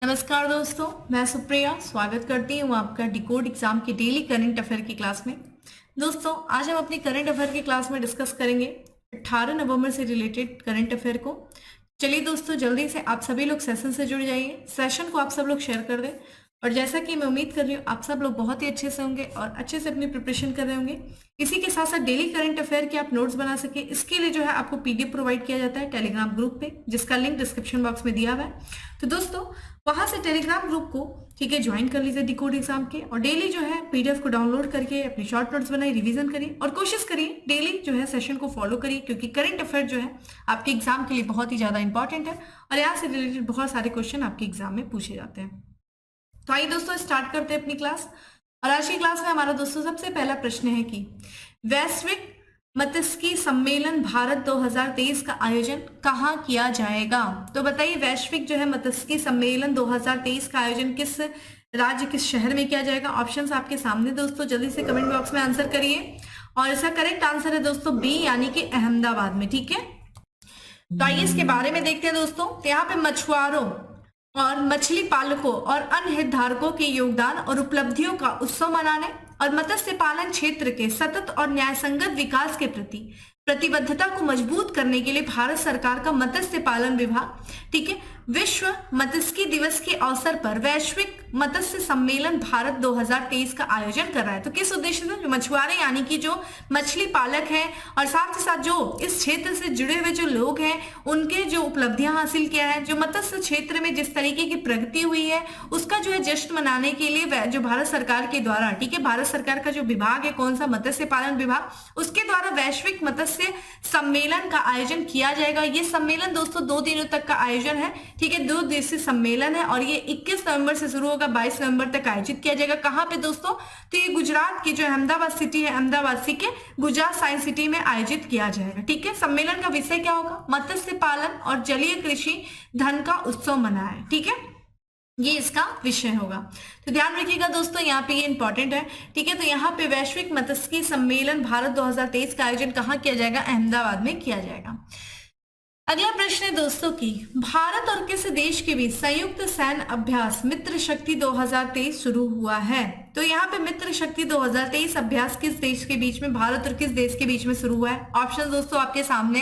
नमस्कार दोस्तों, मैं सुप्रिया स्वागत करती हूँ आपका डिकोड एग्जाम के डेली करंट अफेयर की क्लास में। दोस्तों, आज हम अपनी करंट अफेयर की क्लास में डिस्कस करेंगे 18 नवंबर से रिलेटेड करंट अफेयर को। चलिए दोस्तों, जल्दी से आप सभी लोग सेशन से जुड़ जाइए, सेशन को आप सब लोग शेयर कर दें। और जैसा कि मैं उम्मीद कर रही हूँ आप सब लोग बहुत ही अच्छे से होंगे और अच्छे से अपनी प्रिपरेशन कर रहे होंगे। इसी के साथ साथ डेली करंट अफेयर के आप नोट्स बना सके, इसके लिए जो है आपको पीडीएफ प्रोवाइड किया जाता है टेलीग्राम ग्रुप पे, जिसका लिंक डिस्क्रिप्शन बॉक्स में दिया हुआ है। तो दोस्तों, वहां से टेलीग्राम ग्रुप को ठीक है ज्वाइन कर लीजिए डिकोड एग्जाम के, और डेली जो है पीडीएफ को डाउनलोड करके अपनी शॉर्ट नोट्स बनाइए, रिवीजन करिए और कोशिश करिए डेली जो है सेशन को फॉलो करिए, क्योंकि करंट अफेयर जो है आपके एग्जाम के लिए बहुत ही ज्यादा इंपॉर्टेंट है और यहाँ से रिलेटेड बहुत सारे क्वेश्चन आपके एग्जाम में पूछे जाते हैं। तो आइए दोस्तों, स्टार्ट करते हैं अपनी क्लास। और आज की क्लास में हमारा दोस्तों सबसे पहला प्रश्न है कि वैश्विक मत्स्यिकी सम्मेलन भारत 2023 का आयोजन कहाँ किया जाएगा। तो बताइए, वैश्विक जो है मत्स्यिकी सम्मेलन 2023 का आयोजन किस राज्य, किस शहर में किया जाएगा। ऑप्शंस आपके सामने दोस्तों, जल्दी से कमेंट बॉक्स में आंसर करिए। और इसका करेक्ट आंसर है दोस्तों बी, यानी कि अहमदाबाद में। ठीक है, तो आइए इसके बारे में देखते हैं दोस्तों। तो यहाँ पे मछुआरों और मछली पालकों और अन्य हितधारकों के योगदान और उपलब्धियों का उत्सव मनाने और मत्स्य पालन क्षेत्र के सतत और न्यायसंगत विकास के प्रति प्रतिबद्धता को मजबूत करने के लिए भारत सरकार का मत्स्य पालन विभाग ठीक है विश्व मत्स्यिकी दिवस के अवसर पर वैश्विक मत्स्य सम्मेलन भारत 2023 का आयोजन कर रहा है। तो किस उद्देश्य से, जो मछुआरे यानी कि जो मछली पालक हैं और साथ ही साथ जो इस क्षेत्र से जुड़े हुए जो लोग हैं, उनके जो उपलब्धियां हासिल किया है, जो मत्स्य क्षेत्र में जिस तरीके की प्रगति हुई है, उसका जो है जश्न मनाने के लिए जो भारत सरकार के द्वारा ठीक है, भारत सरकार का जो विभाग है, कौन सा, मत्स्य पालन विभाग, उसके द्वारा वैश्विक मत्स्य सम्मेलन का आयोजन किया जाएगा। ये सम्मेलन दोस्तों 2 दिनों तक का आयोजन है। ठीक है, 2 दिवसीय सम्मेलन है और ये 21 नवंबर से शुरू होगा, 22 नवंबर तक आयोजित किया जाएगा। कहाँ पे दोस्तों, तो ये गुजरात की जो अहमदाबाद सिटी है, अहमदाबाद के गुजरात साइंस सिटी में आयोजित किया जाएगा। ठीक है, सम्मेलन का विषय क्या होगा, मत्स्य पालन और जलीय कृषि धन का उत्सव मनाएं। ठीक है, ये इसका विषय होगा। तो ध्यान रखिएगा दोस्तों, यहाँ पे ये इंपॉर्टेंट है। ठीक है, तो यहाँ पे वैश्विक मत्स्यिकी सम्मेलन भारत 2023 का आयोजन कहाँ किया जाएगा, अहमदाबाद में किया जाएगा। अगला प्रश्न है दोस्तों कि भारत और किस देश के बीच संयुक्त सैन्य अभ्यास मित्र शक्ति 2023 शुरू हुआ है। तो यहाँ पे मित्र शक्ति 2023 अभ्यास किस देश के बीच में, भारत और किस देश के बीच में शुरू हुआ है। ऑप्शन दोस्तों आपके सामने,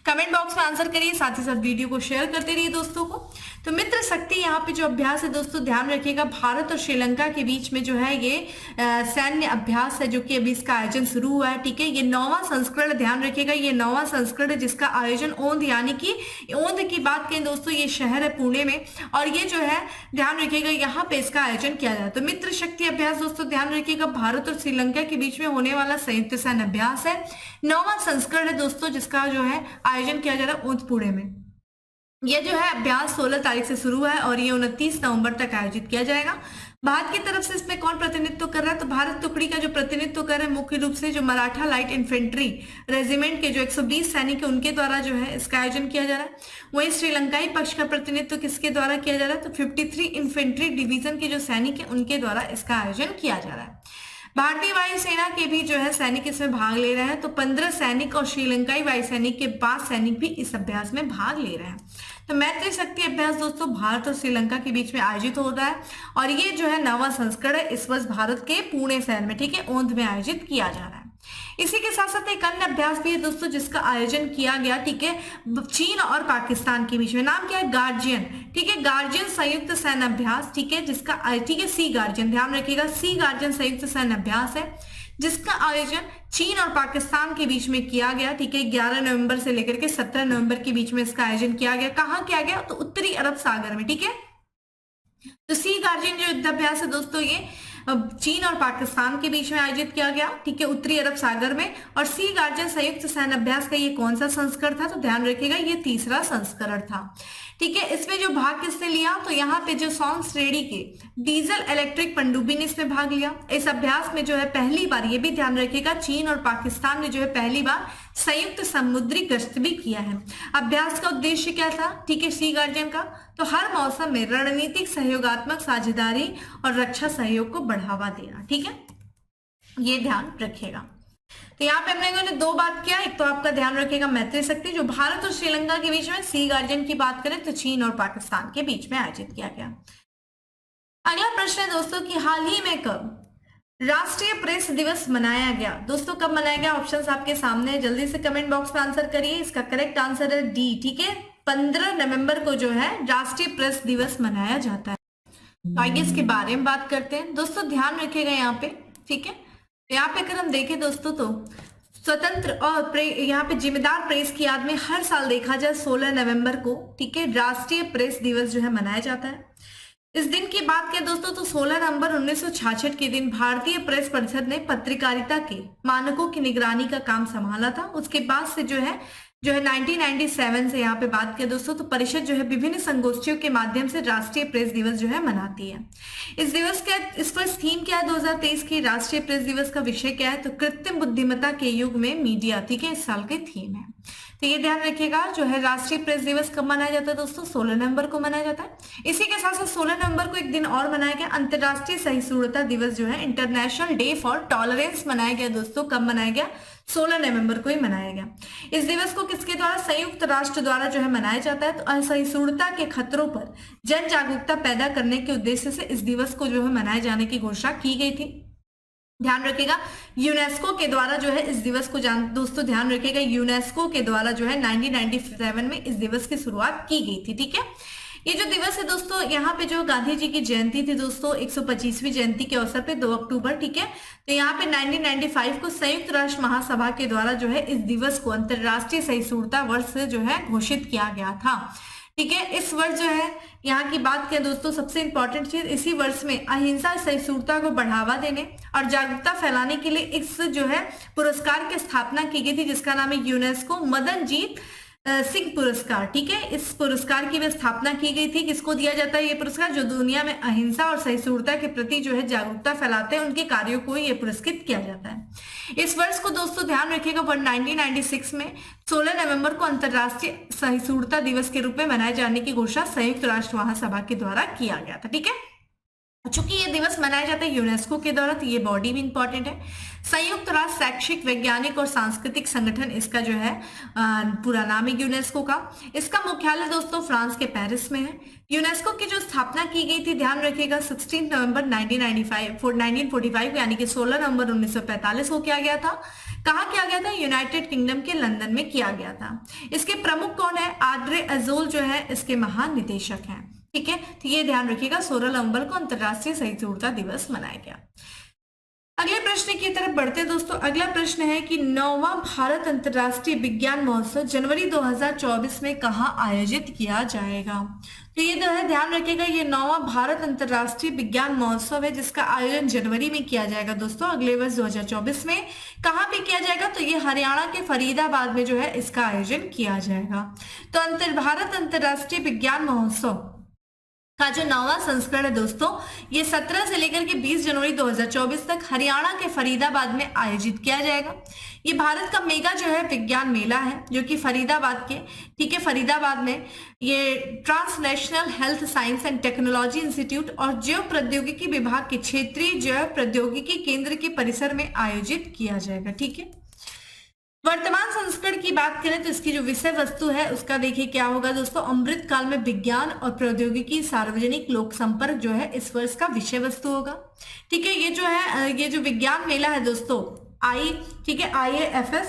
कमेंट बॉक्स में आंसर करिए, साथ ही साथ वीडियो को शेयर करते रहिए दोस्तों को। तो मित्र शक्ति यहाँ पे जो अभ्यास है दोस्तों, ध्यान रखिएगा, भारत और श्रीलंका के बीच में जो है ये सैन्य अभ्यास है, जो कि अभी इसका आयोजन शुरू हुआ है। ठीक है, ये 9वां संस्करण, ध्यान रखिएगा, ये 9वां संस्करण है, जिसका आयोजन ओंध, यानी कि ओंध की बात करें दोस्तों, ये शहर है पुणे में, और ये जो है ध्यान रखिएगा यहाँ पे इसका आयोजन किया जाए। तो मित्र शक्ति अभ्यास दोस्तों ध्यान रखिएगा, भारत और श्रीलंका के बीच में होने वाला संयुक्त सैन्य अभ्यास है, 9वां संस्करण है दोस्तों, जिसका जो है आयोजन किया जा रहा है ओंध पुणे में। यह जो है अभ्यास 16 तारीख से शुरू है और ये 29 नवंबर तक आयोजित किया जाएगा। भारत की तरफ से इसमें कौन प्रतिनिधित्व कर रहा है, तो भारत टुकड़ी का जो प्रतिनिधित्व कर रहे हैं मुख्य रूप से जो मराठा लाइट इन्फेंट्री रेजिमेंट के जो 120 सैनिक है, उनके द्वारा जो है इसका आयोजन किया जा रहा है। वहीं श्रीलंकाई पक्ष का प्रतिनिधित्व किसके द्वारा किया जा रहा है, तो 53 इन्फेंट्री डिवीजन के जो सैनिक है उनके द्वारा इसका आयोजन किया जा रहा है। भारतीय वायुसेना के भी जो है सैनिक इसमें भाग ले रहे हैं, तो 15 सैनिक और श्रीलंकाई वायुसैनिक के 5 सैनिक भी इस अभ्यास में भाग ले रहे हैं। तो मैत्री शक्ति अभ्यास दोस्तों भारत और श्रीलंका के बीच में आयोजित हो रहा है और ये जो है 9वां संस्करण है, इस वर्ष भारत के पुणे शहर में ठीक है ओंध में आयोजित किया जा रहा है। इसी के साथ साथ एक अन्य अभ्यास भी है दोस्तों, जिसका आयोजन किया गया ठीक है चीन और पाकिस्तान के बीच में। नाम क्या है, गार्जियन। ठीक है, गार्जियन संयुक्त सैन्य अभ्यास ठीक है, जिसका ठीक है सी गार्जियन, ध्यान रखिएगा, सी गार्जियन संयुक्त सैन्य अभ्यास है, जिसका आयोजन चीन और पाकिस्तान के बीच में किया गया। ठीक है, 11 नवंबर से लेकर के 17 नवंबर के बीच में इसका आयोजन किया गया। कहाँ किया गया, तो उत्तरी अरब सागर में। ठीक है, तो सी गार्जियन जो युद्धाभ्यास है दोस्तों, ये चीन और पाकिस्तान के बीच में आयोजित किया गया ठीक है उत्तरी अरब सागर में। और सी गार्जियन संयुक्त सैन्य अभ्यास का ये कौन सा संस्करण था, तो ध्यान रखिएगा ये 3रा संस्करण था। ठीक है, इसमें जो भाग किसने लिया, तो यहाँ पे जो सॉन्ग श्रेणी के डीजल इलेक्ट्रिक पनडुब्बी ने इसमें भाग लिया। इस अभ्यास में जो है पहली बार, ये भी ध्यान रखिएगा, चीन और पाकिस्तान ने जो है पहली बार संयुक्त समुद्री गश्त भी किया है। अभ्यास का उद्देश्य क्या था, ठीक है सी गार्जियन का, तो हर मौसम में रणनीतिक सहयोगात्मक साझेदारी और रक्षा सहयोग को बढ़ावा देना। ठीक है, ये ध्यान रखिएगा। तो यहाँ पे हमने लोगों ने दो बात किया, एक तो आपका ध्यान रखेगा मैत्री शक्ति जो भारत और श्रीलंका के बीच में, सी गार्जियन की बात करें तो चीन और पाकिस्तान के बीच में आयोजित किया गया। अगला प्रश्न है दोस्तों कि हाल ही में कब राष्ट्रीय प्रेस दिवस मनाया गया। दोस्तों कब मनाया गया, ऑप्शंस आपके सामने है, जल्दी से कमेंट बॉक्स में आंसर करिए। इसका करेक्ट आंसर है डी, ठीक है, 15 नवंबर को जो है राष्ट्रीय प्रेस दिवस मनाया जाता है। तो आइए इसके बारे में बात करते हैं। दोस्तों ध्यान रखिएगा यहाँ पे, ठीक है, यहाँ पे अगर हम देखें दोस्तों तो स्वतंत्र और यहाँ पे जिम्मेदार प्रेस की याद में हर साल देखा जाए 16 नवंबर को, ठीक है, राष्ट्रीय प्रेस दिवस जो है मनाया जाता है। इस दिन की बात करें दोस्तों तो 16 नवंबर 1966 के दिन भारतीय प्रेस परिषद ने पत्रकारिता के मानकों की निगरानी का काम संभाला था। उसके बाद से जो है 1997 से यहाँ पे बात करें दोस्तों तो परिषद जो है विभिन्न संगोष्ठियों के माध्यम से राष्ट्रीय प्रेस दिवस जो है मनाती है। इस पर थीम क्या है 2023 की राष्ट्रीय प्रेस दिवस का विषय क्या है, तो कृत्रिम बुद्धिमत्ता के युग में मीडिया, ठीक है, इस साल की थीम है। तो ये ध्यान रखिएगा जो है राष्ट्रीय प्रेस दिवस कब मनाया जाता है दोस्तों, 16 नवंबर को मनाया जाता है। इसी के साथ साथ 16 नवंबर को एक दिन और मनाया गया, अंतर्राष्ट्रीय सहिष्णुता दिवस जो है इंटरनेशनल डे फॉर टॉलरेंस मनाया गया दोस्तों। कब मनाया गया, 16 नवंबर को ही मनाया गया। इस दिवस को किसके द्वारा, संयुक्त राष्ट्र द्वारा जो है मनाया जाता है। तो असहिष्णुता के खतरों पर जन जागरूकता पैदा करने के उद्देश्य से इस दिवस को जो है मनाए जाने की घोषणा की गई थी। ध्यान रखिएगा यूनेस्को के द्वारा जो है इस दिवस को दोस्तों ध्यान रखिएगा यूनेस्को के द्वारा जो है 1997 में इस दिवस की शुरुआत की गई थी, ठीक है। ये जो दिवस है दोस्तों, यहाँ पे जो गांधी जी की जयंती थी दोस्तों 125वीं जयंती के अवसर पे 2 अक्टूबर, ठीक है। तो यहाँ पे 1995 को संयुक्त राष्ट्र महासभा के द्वारा जो है इस दिवस को अंतरराष्ट्रीय सहिष्णुता वर्ष जो है घोषित किया गया था, ठीक है। इस वर्ष जो है यहाँ की बात करें दोस्तों, सबसे इंपॉर्टेंट चीज, इसी वर्ष में अहिंसा सहिष्णुता को बढ़ावा देने और जागरूकता फैलाने के लिए इस जो है पुरस्कार की स्थापना की गई थी जिसका नाम है यूनेस्को मदनजीत सिंह पुरस्कार, ठीक है। इस पुरस्कार की भी स्थापना की गई थी। किसको दिया जाता है ये पुरस्कार, जो दुनिया में अहिंसा और सहिष्णुता के प्रति जो है जागरूकता फैलाते हैं उनके कार्यों को ये पुरस्कृत किया जाता है। इस वर्ष को दोस्तों ध्यान रखिएगा 1996 में 16 नवंबर को अंतरराष्ट्रीय सहिष्णुता दिवस के रूप में मनाए जाने की घोषणा संयुक्त राष्ट्र महासभा के द्वारा किया गया था, ठीक है। चूंकि ये दिवस मनाया जाता है यूनेस्को के द्वारा तो ये बॉडी भी इंपॉर्टेंट है। संयुक्त राष्ट्र शैक्षिक वैज्ञानिक और सांस्कृतिक संगठन इसका जो है पूरा नाम है यूनेस्को का। इसका मुख्यालय दोस्तों फ्रांस के पेरिस में है। यूनेस्को की जो स्थापना की गई थी ध्यान रखिएगा 16 नवंबर 1945 यानी कि 16 नवंबर 1945 को किया गया था। कहाँ किया गया था, यूनाइटेड किंगडम के लंदन में किया गया था। इसके प्रमुख कौन है, आद्रे अजोल जो है इसके महानिदेशक हैं, ठीक है। तो ये ध्यान रखिएगा 16 नवंबर को अंतरराष्ट्रीय सहिष्णुता दिवस मनाया गया। अगले प्रश्न की तरफ बढ़ते हैं दोस्तों। अगला प्रश्न है कि 9वां भारत अंतरराष्ट्रीय विज्ञान महोत्सव जनवरी 2024 में कहाँ आयोजित किया जाएगा। तो ये जो है ध्यान रखिएगा ये 9वां भारत अंतरराष्ट्रीय विज्ञान महोत्सव है जिसका आयोजन जनवरी में किया जाएगा दोस्तों, अगले वर्ष 2024 में। कहाँ पे किया जाएगा, तो ये हरियाणा के फरीदाबाद में जो है इसका आयोजन किया जाएगा। तो भारत अंतरराष्ट्रीय विज्ञान महोत्सव का जो 9वां संस्करण है दोस्तों ये 17 से लेकर के 20 जनवरी 2024 तक हरियाणा के फरीदाबाद में आयोजित किया जाएगा। ये भारत का मेगा जो है विज्ञान मेला है जो कि फरीदाबाद के, ठीक है, फरीदाबाद में ये transnational health science and technology institute और जैव प्रौद्योगिकी विभाग के क्षेत्रीय जैव प्रौद्योगिकी केंद्र के परिसर में आयोजित किया जाएगा, ठीक है। वर्तमान संस्करण की बात करें तो इसकी जो विषय वस्तु है उसका देखिए क्या होगा दोस्तों, अमृत काल में विज्ञान और प्रौद्योगिकी सार्वजनिक लोक संपर्क जो है इस वर्ष का विषय वस्तु होगा, ठीक है। ये जो विज्ञान मेला है दोस्तों ठीक है, IAFS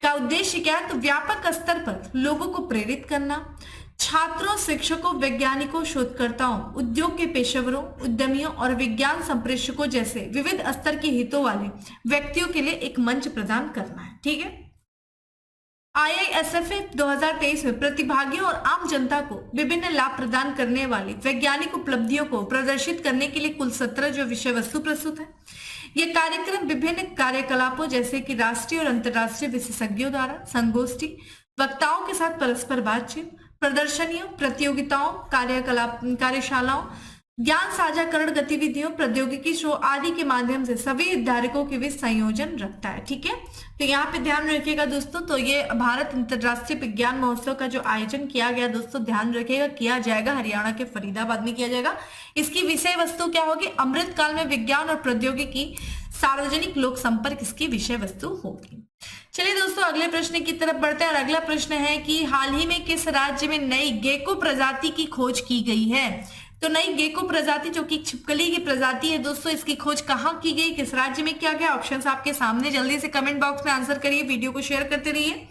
का उद्देश्य क्या है, तो व्यापक स्तर पर लोगों को प्रेरित करना, छात्रों, शिक्षकों, वैज्ञानिकों, शोधकर्ताओं, उद्योग के पेशेवरों, उद्यमियों और विज्ञान संप्रेषकों जैसे विविध स्तर के हितों वाले व्यक्तियों के लिए एक मंच प्रदान करना है, ठीक है। IISF 2023 में प्रतिभागियों और आम जनता को विभिन्न लाभ प्रदान करने वाली वैज्ञानिक उपलब्धियों को प्रदर्शित करने के लिए कुल 17 जो विषय वस्तु प्रस्तुत है। ये कार्यक्रम विभिन्न कार्यकलापों जैसे कि राष्ट्रीय और अंतर्राष्ट्रीय विशेषज्ञों द्वारा संगोष्ठी, वक्ताओं के साथ परस्पर बातचीत, प्रदर्शनियों, प्रतियोगिताओं, कार्यशालाओं, ज्ञान साझाकरण गतिविधियों, प्रौद्योगिकी शो आदि के माध्यम से सभी हितधारकों के बीच संयोजन रखता है। ठीक है, तो यहाँ पे ध्यान रखिएगा दोस्तों, तो ये भारत अंतर्राष्ट्रीय विज्ञान महोत्सव का जो आयोजन किया गया दोस्तों, ध्यान रखिएगा, किया जाएगा हरियाणा के फरीदाबाद में किया जाएगा। इसकी विषय वस्तु क्या होगी? अमृत काल में विज्ञान और प्रौद्योगिकी, सार्वजनिक लोक संपर्क इसकी विषय वस्तु होगी। चलिए दोस्तों अगले प्रश्न की तरफ बढ़ते हैं और अगला प्रश्न है कि हाल ही में किस राज्य में नई गेको प्रजाति की खोज की गई है? तो नई गेको प्रजाति जो कि छिपकली की प्रजाति है दोस्तों, इसकी खोज कहाँ की गई, किस राज्य में किया गया? ऑप्शंस आपके सामने, जल्दी से कमेंट बॉक्स में आंसर करिए, वीडियो को शेयर करते रहिए।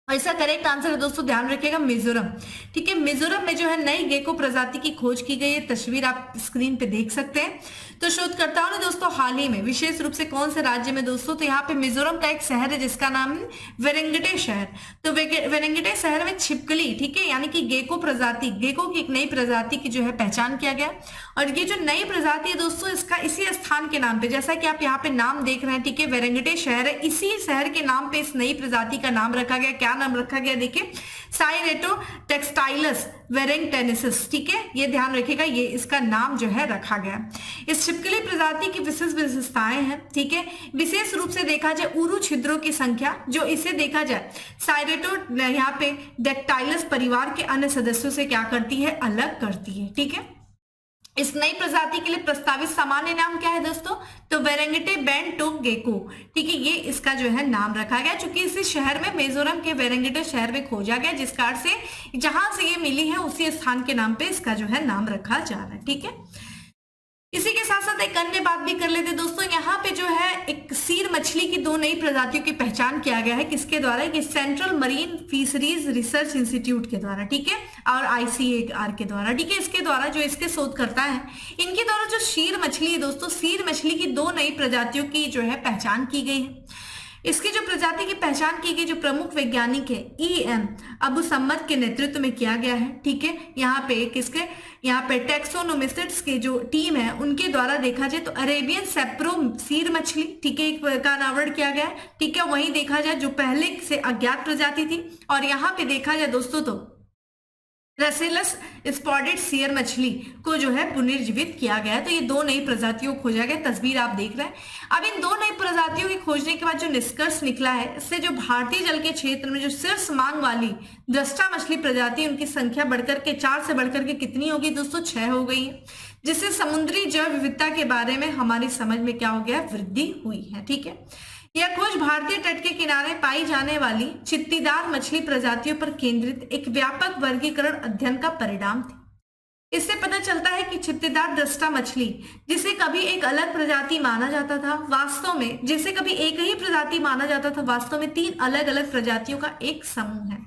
और इसका करेक्ट आंसर है दोस्तों, ध्यान रखिएगा, मिजोरम। ठीक है, मिजोरम में जो है नई गेको प्रजाति की खोज की गई है, तस्वीर आप स्क्रीन पे देख सकते हैं। तो शोधकर्ताओं ने दोस्तों हाल ही में विशेष रूप से कौन से राज्य में दोस्तों, तो यहाँ पे मिजोरम का एक शहर है जिसका नाम है वेरेंगटे शहर। तो वेरेंगटे शहर में छिपकली, ठीक है, यानी कि गेको प्रजाति, गेको की एक नई प्रजाति की जो है पहचान किया गया। और ये जो नई प्रजाति है दोस्तों, इसका इसी स्थान के नाम पे, जैसा कि आप यहाँ पे नाम देख रहे हैं, ठीक है, वेरेंगटे शहर है, इसी शहर के नाम पे इस नई प्रजाति का नाम रखा गया। क्या नाम रखा गया? देखिए, साइरेटो टेक्सटाइलस वेरेंगटेनेसिस। ठीक है, ये ध्यान रखिएगा, ये इसका नाम जो है रखा गया। इस छिपकली प्रजाति की विशेष विशेषताएं हैं। ठीक है, विशेष रूप से देखा जाए उरु छिद्रों की संख्या, जो इसे देखा जाए साइरेटो यहाँ पे डेक्टाइलस परिवार के अन्य सदस्यों से क्या करती है? अलग करती है। ठीक है, इस नई प्रजाति के लिए प्रस्तावित सामान्य नाम क्या है दोस्तों? तो वेरेंगटे बेंटो गेको। ठीक है, ये इसका जो है नाम रखा गया, चूंकि इसी शहर में, मिजोरम के वेरेंगटे शहर में खोजा गया, जिस कारण से जहां से ये मिली है उसी स्थान के नाम पे इसका जो है नाम रखा जा रहा है। ठीक है, इसी के साथ साथ एक अन्य बात भी कर लेते हैं दोस्तों, यहाँ पे जो है एक सीर मछली की दो नई प्रजातियों की पहचान किया गया है। किसके द्वारा? कि central marine fisheries research institute के द्वारा, ठीक है, और ICAR के द्वारा। ठीक है, इसके द्वारा जो इसके शोधकर्ता है, इनके द्वारा जो सीर मछली है दोस्तों, सीर मछली की दो नई प्रजातियों की जो है पहचान की गई है। इसकी जो प्रजाति की पहचान की गई, जो प्रमुख वैज्ञानिक है EM अबू सम्मद के नेतृत्व में किया गया है। ठीक है, यहाँ पे किसके, यहाँ पे टैक्सोनोमिस्ट्स की जो टीम है उनके द्वारा देखा जाए तो अरेबियन सेप्रो सीर मछली, ठीक है, का अनावरण किया गया है। ठीक है, वहीं देखा जाए जो पहले से अज्ञात प्रजाति थी, और यहाँ पे देखा जाए दोस्तों तो रसेलस स्पॉटेड सीयर मछली को जो है पुनर्जीवित किया गया है। तो ये दो नई प्रजातियों को खोजा गया, तस्वीर आप देख रहे हैं। अब इन दो नई प्रजातियों के खोजने के बाद जो निष्कर्ष निकला है, इससे जो भारतीय जल के क्षेत्र में जो शीर्ष मांग वाली दृष्टा मछली प्रजाति, उनकी संख्या बढ़कर के 4 से बढ़कर के कितनी होगी दोस्तों? 6 हो गई है, जिससे समुद्री जैव विविधता के बारे में हमारी समझ में क्या हो गया? वृद्धि हुई है। ठीक है, यह खोज भारतीय तट के किनारे पाई जाने वाली चित्तीदार मछली प्रजातियों पर केंद्रित एक व्यापक वर्गीकरण अध्ययन का परिणाम थी। इससे पता चलता है कि चित्तीदार दृष्टा मछली, जिसे कभी एक अलग प्रजाति माना जाता था, वास्तव में जिसे कभी एक ही प्रजाति माना जाता था, वास्तव में 3 अलग अलग प्रजातियों का एक समूह है।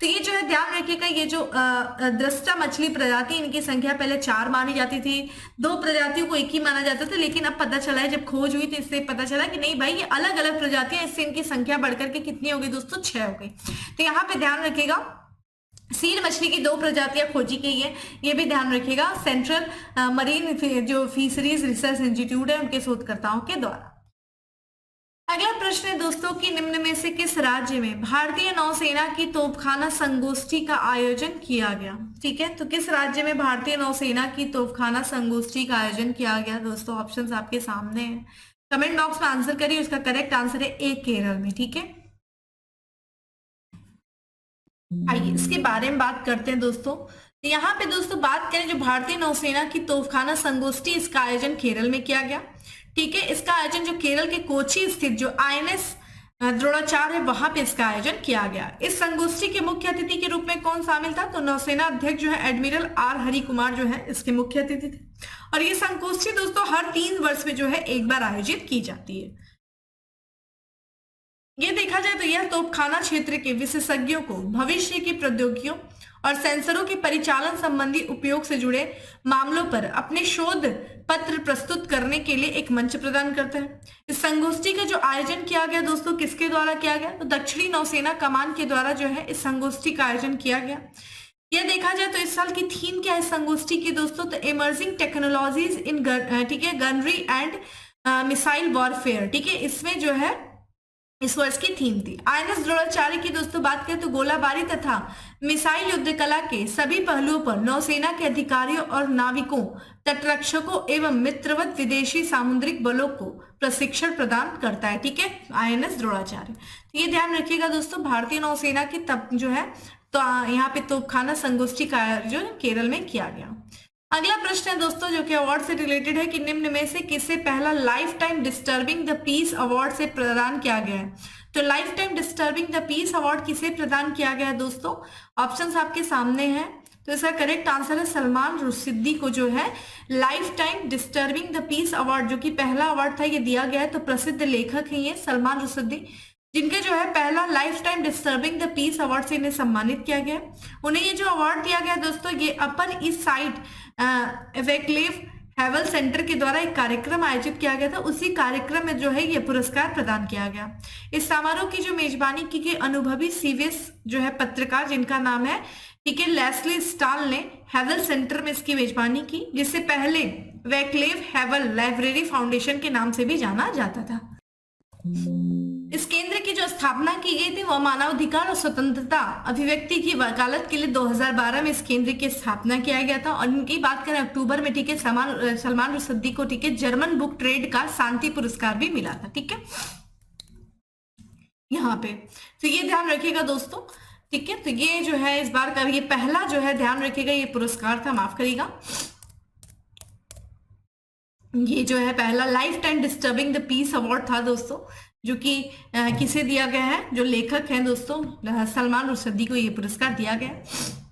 तो ये जो है ध्यान रखिएगा, ये जो दृष्टा मछली प्रजाति, इनकी संख्या पहले 4 मानी जाती थी, 2 प्रजातियों को एक ही माना जाता था, लेकिन अब पता चला है, जब खोज हुई तो इससे पता चला कि नहीं भाई, ये अलग अलग प्रजातियां, इससे इनकी संख्या बढ़कर के कितनी हो गई दोस्तों? 6 हो गई। तो यहाँ पे ध्यान रखिएगा, सीर मछली की 2 प्रजातियां खोजी गई है, ये भी ध्यान रखिएगा, सेंट्रल मरीन जो फिशरीज रिसर्च इंस्टीट्यूट है उनके शोधकर्ताओं के द्वारा। अगला प्रश्न है दोस्तों कि निम्न में से किस राज्य में भारतीय नौसेना की तोपखाना संगोष्ठी का आयोजन किया गया? ठीक है, तो किस राज्य में भारतीय नौसेना की तोपखाना संगोष्ठी का आयोजन किया गया दोस्तों? ऑप्शंस आपके सामने हैं, कमेंट बॉक्स में आंसर करिए। उसका करेक्ट आंसर है A, केरल में। ठीक है, आइए इसके बारे में बात करते हैं दोस्तों। तो यहाँ पे दोस्तों बात करें, जो भारतीय नौसेना की तोपखाना संगोष्ठी, इसका आयोजन केरल में किया गया। ठीक है, इसका आयोजन जो केरल के कोची स्थित जो INS द्रोणाचार्य है, वहां पे इसका आयोजन किया गया। इस संगोष्ठी के मुख्य अतिथि के रूप में कौन शामिल था? तो नौसेना अध्यक्ष जो है एडमिरल R हरि कुमार जो है इसके मुख्य अतिथि थे। और ये संगोष्ठी दोस्तों हर 3 वर्ष में जो है एक बार आयोजित की जाती है। ये देखा जाए तो यह तोपखाना क्षेत्र के विशेषज्ञों को भविष्य की प्रौद्योगिकियों और सेंसरों के परिचालन संबंधी उपयोग से जुड़े मामलों पर अपने शोध पत्र प्रस्तुत करने के लिए एक मंच प्रदान करता है। इस संगोष्ठी का जो आयोजन किया गया दोस्तों, किसके द्वारा किया गया? तो दक्षिणी नौसेना कमान के द्वारा जो है इस संगोष्ठी का आयोजन किया गया। यह देखा जाए तो इस साल की थीम क्या है संगोष्ठी की दोस्तों? तो इमर्जिंग टेक्नोलॉजीज इन ठीक है, गनरी एंड मिसाइल वॉरफेयर। ठीक है, इसमें जो है इस वर्ष की थीम थी। आईएनएस द्रोणाचार्य की दोस्तों बात करें तो गोलाबारी तथा मिसाइल युद्ध कला के सभी पहलुओं पर नौसेना के अधिकारियों और नाविकों, तटरक्षकों एवं मित्रवत विदेशी सामुद्रिक बलों को प्रशिक्षण प्रदान करता है। ठीक है, आईएनएस द्रोणाचार्य। तो ये ध्यान रखिएगा दोस्तों, भारतीय नौसेना की तब जो है तो यहाँ पे तोपखाना संगोष्ठी का आयोजन केरल में किया गया। अगला प्रश्न है दोस्तों जो कि अवार्ड से रिलेटेड है कि निम्न में से किसे पहला life time disturbing the peace award से प्रदान किया गया है। तो life time disturbing the peace award किसे प्रदान किया गया है दोस्तों, ऑप्शंस आपके सामने हैं। तो इसका करेक्ट आंसर है सलमान रुश्दी को जो है life time disturbing the peace award, जो कि पहला अवार्ड था, ये दिया गया है। तो प्रसिद्ध लेखक हैं ये सलमान रुश्दी, जिनके जो है पहला life time disturbing the peace award से इन्हें सम्मानित किया गया। उन्हें ये जो अवार्ड दिया गया दोस्तों, ये अपर ईस्ट साइड वैकलेव हैवल सेंटर के द्वारा एक कार्यक्रम आयोजित किया गया था। उसी कार्यक्रम में जो है ये पुरस्कार प्रदान किया गया। इस समारोह की जो मेजबानी की गई अनुभवी सीवीएस जो है पत्रकार, जिनका नाम है ठीक है लेस्ली स्टाल, ने हैवल सेंटर में इसकी मेजबानी की, जिससे पहले वैकलेव हैवल लाइब्रेरी फाउंडेशन के नाम से भी जाना जाता था। इस केंद्र की जो स्थापना की गई थी वह मानवाधिकार और स्वतंत्रता अभिव्यक्ति की वकालत के लिए 2012 में इस केंद्र की स्थापना किया गया था। और इनकी बात करें अक्टूबर में ठीक है सलमान रुश्दी को ठीक है जर्मन बुक ट्रेड का शांति पुरस्कार भी मिला था। ठीक है यहाँ पे, तो ये ध्यान रखिएगा दोस्तों। ठीक है, तो ये जो है इस बार का ये पहला जो है ध्यान रखिएगा ये पुरस्कार था, माफ करिएगा, ये जो है पहला life time disturbing the peace award था दोस्तों, जो कि किसे दिया गया है, जो लेखक हैं दोस्तों सलमान रुश्दी को ये पुरस्कार दिया गया।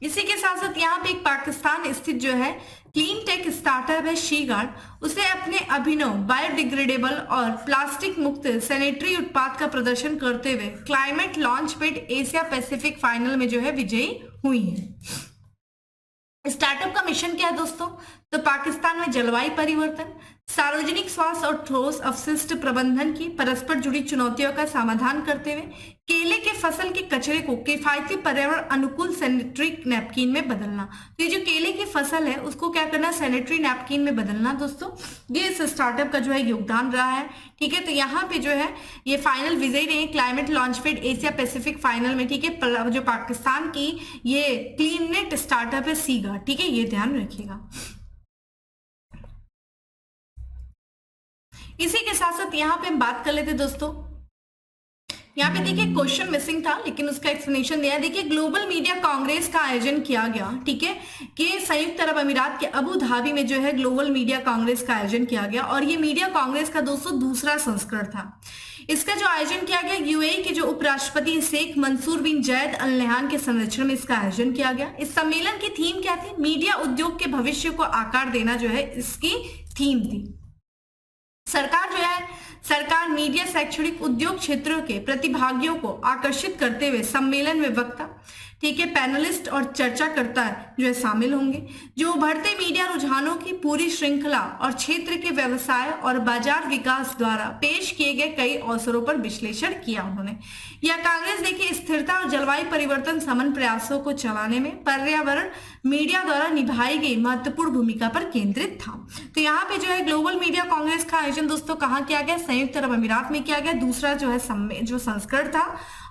इसी के साथ साथ यहाँ पे एक पाकिस्तान स्थित जो है क्लीन टेक स्टार्टअप है शी-गार्ड, उसे अपने अभिनव बायोडिग्रेडेबल और प्लास्टिक मुक्त सैनिटरी उत्पाद का प्रदर्शन करते हुए climate launch pad Asia Pacific final में जो है विजयी हुई है। स्टार्टअप का मिशन क्या है दोस्तों, तो पाकिस्तान में जलवायु परिवर्तन, सार्वजनिक स्वास्थ्य और ठोस अपशिष्ट प्रबंधन की परस्पर जुड़ी चुनौतियों का समाधान करते हुए केले के फसल के कचरे को किफायती पर्यावरण अनुकूल सैनिटरी नैपकिन में बदलना। तो ये जो केले की फसल है उसको क्या करना, सैनिटरी नैपकिन में बदलना दोस्तों, ये इस स्टार्टअप का जो है योगदान रहा है। ठीक है, तो यहाँ पे जो है ये फाइनल विजयी रहे climate launch pad Asia Pacific final में। ठीक है, जो पाकिस्तान की ये क्लीन नेट स्टार्टअप है शी-गार्ड। ठीक है, ये ध्यान रखिएगा। इसी के साथ साथ यहाँ पे हम बात कर लेते दोस्तों, यहाँ पे देखिए क्वेश्चन मिसिंग था लेकिन उसका एक्सप्लेनेशन दिया। देखिए ग्लोबल मीडिया कांग्रेस का आयोजन किया गया। ठीक है, कि संयुक्त अरब अमीरात के अबू धाबी में जो है ग्लोबल मीडिया कांग्रेस का आयोजन किया गया और ये मीडिया कांग्रेस का दोस्तों दूसरा संस्करण था। इसका जो आयोजन किया गया यूएई के जो उपराष्ट्रपति शेख मंसूर बिन जायद अल नह्यान के संरक्षण में इसका आयोजन किया गया। इस सम्मेलन की थीम क्या थी, मीडिया उद्योग के भविष्य को आकार देना जो है इसकी थीम थी। सरकार मीडिया शैक्षणिक उद्योग क्षेत्रों के प्रतिभागियों को आकर्षित करते हुए सम्मेलन में वक्ता, ठीक है, पैनलिस्ट और चर्चाकर्ता जो है शामिल होंगे, जो उभरते मीडिया रुझानों की पूरी श्रृंखला और क्षेत्र के व्यवसाय और बाजार विकास द्वारा पेश किए गए कई अवसरों पर विश्लेषण किया उन्होंने। यह कांग्रेस देखिए स्थिरता और जलवायु परिवर्तन समन प्रयासों को चलाने में पर्यावरण मीडिया द्वारा निभाई गई महत्वपूर्ण भूमिका पर केंद्रित था। तो यहाँ पे जो है ग्लोबल मीडिया कांग्रेस का आयोजन दोस्तों कहाँ किया गया, संयुक्त अरब अमीरात में किया गया। दूसरा जो है जो संस्करण था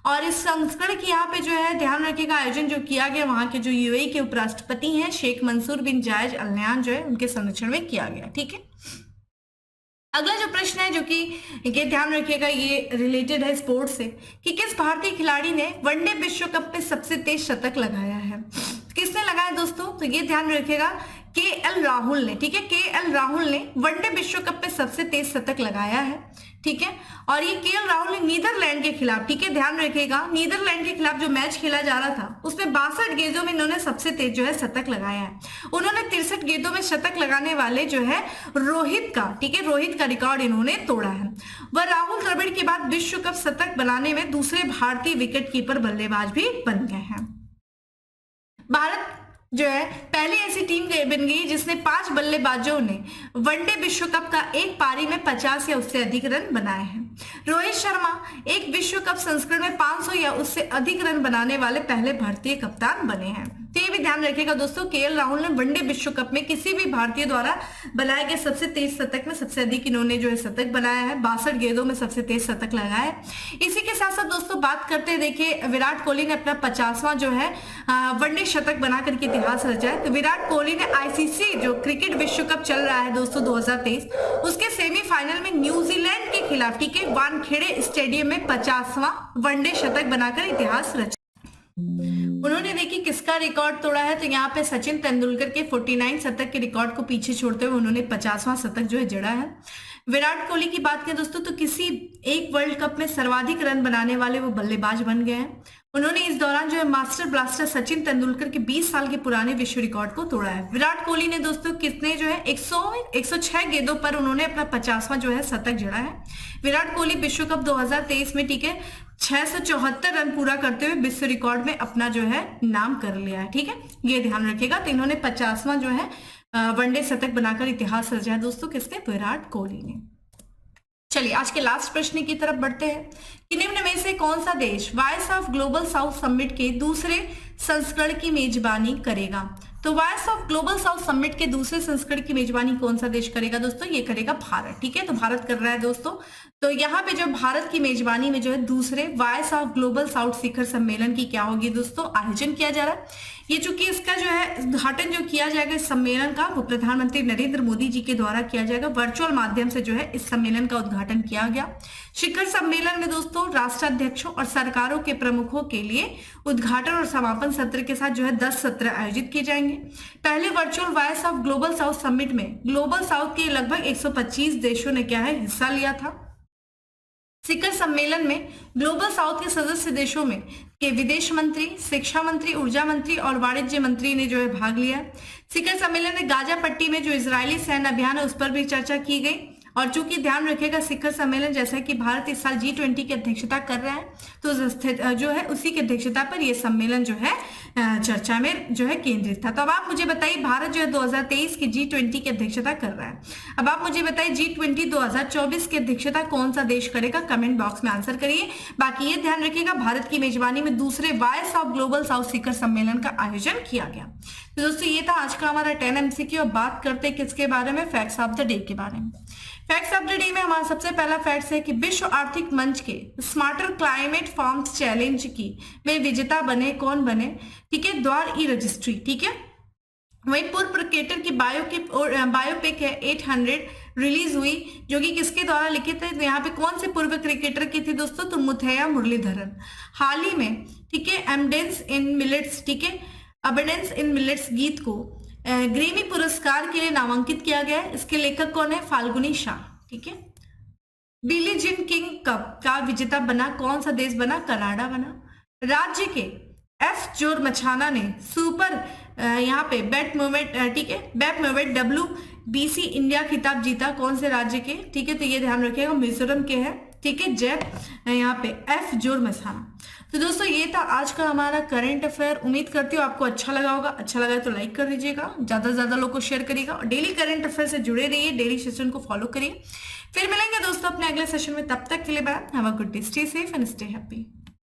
और इस संस्करण की यहाँ पे जो है ध्यान रखिएगा आयोजन जो किया गया वहां के जो यूएई के उपराष्ट्रपति हैं शेख मंसूर बिन जायद अल नह्यान जो है उनके संरक्षण में किया गया। ठीक है, अगला जो प्रश्न है जो कि ध्यान रखिएगा ये रिलेटेड है स्पोर्ट्स से कि किस भारतीय खिलाड़ी ने वनडे विश्व कप में सबसे तेज शतक लगाया है। किसने लगाया दोस्तों, तो ये ध्यान रखिएगा केएल राहुल ने। ठीक है, केएल राहुल ने वनडे विश्व कप में सबसे तेज शतक लगाया है। ठीक है, और ये केएल राहुल ने नीदरलैंड के खिलाफ, ठीक है ध्यान रखिएगा, नीदरलैंड के खिलाफ जो मैच खेला जा रहा था उसमें 62 गेंदों में इन्होंने सबसे तेज जो है शतक लगाया है। उन्होंने 63 गेंदों में शतक लगाने वाले जो है रोहित का, ठीक है, रोहित का रिकॉर्ड इन्होंने तोड़ा है। वह राहुल द्रविड़ के बाद विश्व कप शतक बनाने में दूसरे भारतीय विकेट कीपर बल्लेबाज भी बन गए हैं। भारत जो है पहली ऐसी टीम बन गई जिसने 5 बल्लेबाजों ने वनडे विश्व कप का एक पारी में 50 या उससे अधिक रन बनाए हैं। रोहित शर्मा एक विश्व कप संस्करण में 500 या उससे अधिक रन बनाने वाले पहले भारतीय कप्तान बने हैं। तो ये भी ध्यान रखिएगा दोस्तों, केएल राहुल ने वनडे विश्व कप में किसी भी भारतीय द्वारा बनाए गए सबसे तेज शतक में सबसे अधिक इन्होंने जो है शतक बनाया है, 62 गेंदों में सबसे तेज शतक लगाया है। इसी के साथ साथ दोस्तों बात करते हैं, देखिए विराट कोहली ने अपना 50वां जो है वनडे शतक बना करके इतिहास रचा है। तो विराट कोहली ने आईसीसी जो क्रिकेट विश्व कप चल रहा है दोस्तों 2023, उसके सेमीफाइनल में न्यूजीलैंड के खिलाफ ठीक है वानखेड़े स्टेडियम में 50वां वनडे शतक बनाकर इतिहास रचा। उन्होंने देखिए किसका रिकॉर्ड तोड़ा है, तो यहाँ पे सचिन तेंदुलकर के 49 शतक के रिकॉर्ड को पीछे छोड़ते हुए उन्होंने 50वां शतक जो है जड़ा है। विराट कोहली की बात करें दोस्तों तो किसी एक वर्ल्ड कप में सर्वाधिक रन बनाने वाले वो बल्लेबाज बन गए हैं। उन्होंने इस दौरान जो है मास्टर ब्लास्टर सचिन तेंदुलकर के 20 साल के पुराने विश्व रिकॉर्ड को तोड़ा है। विराट कोहली ने दोस्तों कितने जो है 106 गेंदों पर उन्होंने अपना 50वां जो है शतक जड़ा है। विराट कोहली विश्व कप 2023 में ठीक है 674 रन पूरा करते हुए विश्व रिकॉर्ड में अपना जो है नाम कर लिया है। ठीक है, ये ध्यान रखिएगा। तो इन्होंने 50वां जो है वनडे शतक बनाकर इतिहास रचा है दोस्तों, किसने? विराट कोहली ने। चलिए आज के लास्ट प्रश्न की तरफ बढ़ते हैं कि निम्न में से कौन सा देश voice of global south summit के दूसरे संस्करण की मेजबानी करेगा? तो voice of global south summit के दूसरे संस्करण की मेजबानी कौन सा देश करेगा दोस्तों? ये करेगा भारत। ठीक है, तो भारत कर रहा है दोस्तों। तो यहाँ पे जो भारत की मेजबानी में जो है दूसरे वॉइस ऑफ ग्लोबल साउथ शिखर सम्मेलन की क्या होगी दोस्तों? आयोजन किया जा रहा है। ये चूंकि इसका जो है उद्घाटन जो किया जाएगा इस सम्मेलन का वो प्रधानमंत्री नरेंद्र मोदी जी के द्वारा किया जाएगा। वर्चुअल माध्यम से जो है इस सम्मेलन का उद्घाटन किया गया। शिखर सम्मेलन में दोस्तों राष्ट्राध्यक्षों और सरकारों के प्रमुखों के लिए उद्घाटन और समापन सत्र के साथ जो है 10 सत्र आयोजित किए जाएंगे। पहले virtual voice of global south summit में ग्लोबल साउथ के लगभग 125 देशों ने क्या है हिस्सा लिया था। शिखर सम्मेलन में ग्लोबल साउथ के सदस्य देशों में के विदेश मंत्री, शिक्षा मंत्री, ऊर्जा मंत्री और वाणिज्य मंत्री ने जो है भाग लिया। शिखर सम्मेलन में गाजा पट्टी में जो इजरायली सैन्य अभियान है उस पर भी चर्चा की गई। और चूंकि ध्यान रखिएगा शिखर सम्मेलन जैसा कि भारत इस साल G20 की अध्यक्षता कर रहा है तो जो है उसी की अध्यक्षता पर यह सम्मेलन जो है चर्चा में जो है केंद्रित था। तो अब आप मुझे बताइए भारत जो है 2023 की G20 की अध्यक्षता कर रहा है। अब आप मुझे बताइए G20 2024 की अध्यक्षता कौन सा देश करेगा? कमेंट बॉक्स में आंसर करिए। बाकी ये ध्यान रखिएगा भारत की मेजबानी में दूसरे वॉइस ऑफ ग्लोबल साउथ शिखर सम्मेलन का आयोजन किया गया। तो दोस्तों ये था आज का हमारा 10 MCQ। अब बात करते हैं किसके बारे में? फैक्ट्स ऑफ द डे के बारे में। फैक्ट्स ऑफ द डे में हमारा सबसे पहला फैक्ट है कि विश्व आर्थिक मंच के स्मार्टर क्लाइमेट फॉर्म्स चैलेंज की में विजेता बने कौन बने? ठीक है, द्वार ई रजिस्ट्री। ठीक है, वही पूर्व क्रिकेटर की बायोपिक है 800 रिलीज हुई जो कि किसके द्वारा लिखित है? तो यहाँ पे कौन से पूर्व क्रिकेटर की थी दोस्तों? तो मुथैया मुरलीधरन। हाल ही में ठीक है एबंडेंस इन मिलेट्स, ठीक है अबंडेंस इन मिलेट्स गीत को ग्रैमी पुरस्कार के लिए नामांकित किया गया है। इसके लेखक कौन है? फाल्गुनी शाह। ठीक है, बिली जीन किंग कप का विजेता बना कौन सा देश बना? कनाडा बना। राज्य के एफ जोर मछाना ने सुपर यहाँ पे बैट मूवमेंट ठीक है बैट मूवमेंट WBC इंडिया खिताब जीता कौन से राज्य के? ठीक है, तो ये ध्यान रखिएगा मिजोरम के हैं। ठीक है, जैप यहाँ पे एफ जोर मछाना। तो दोस्तों ये था आज का हमारा करंट अफेयर। उम्मीद करती हूँ आपको अच्छा लगा होगा। अच्छा लगा तो लाइक कर दीजिएगा, ज्यादा से ज्यादा लोग को शेयर करिएगा और डेली करंट अफेयर से जुड़े रहिए, डेली सेशन को फॉलो करिए। फिर मिलेंगे दोस्तों अपने अगले सेशन में, तब तक के लिए bye. Have a good day, stay safe and stay happy.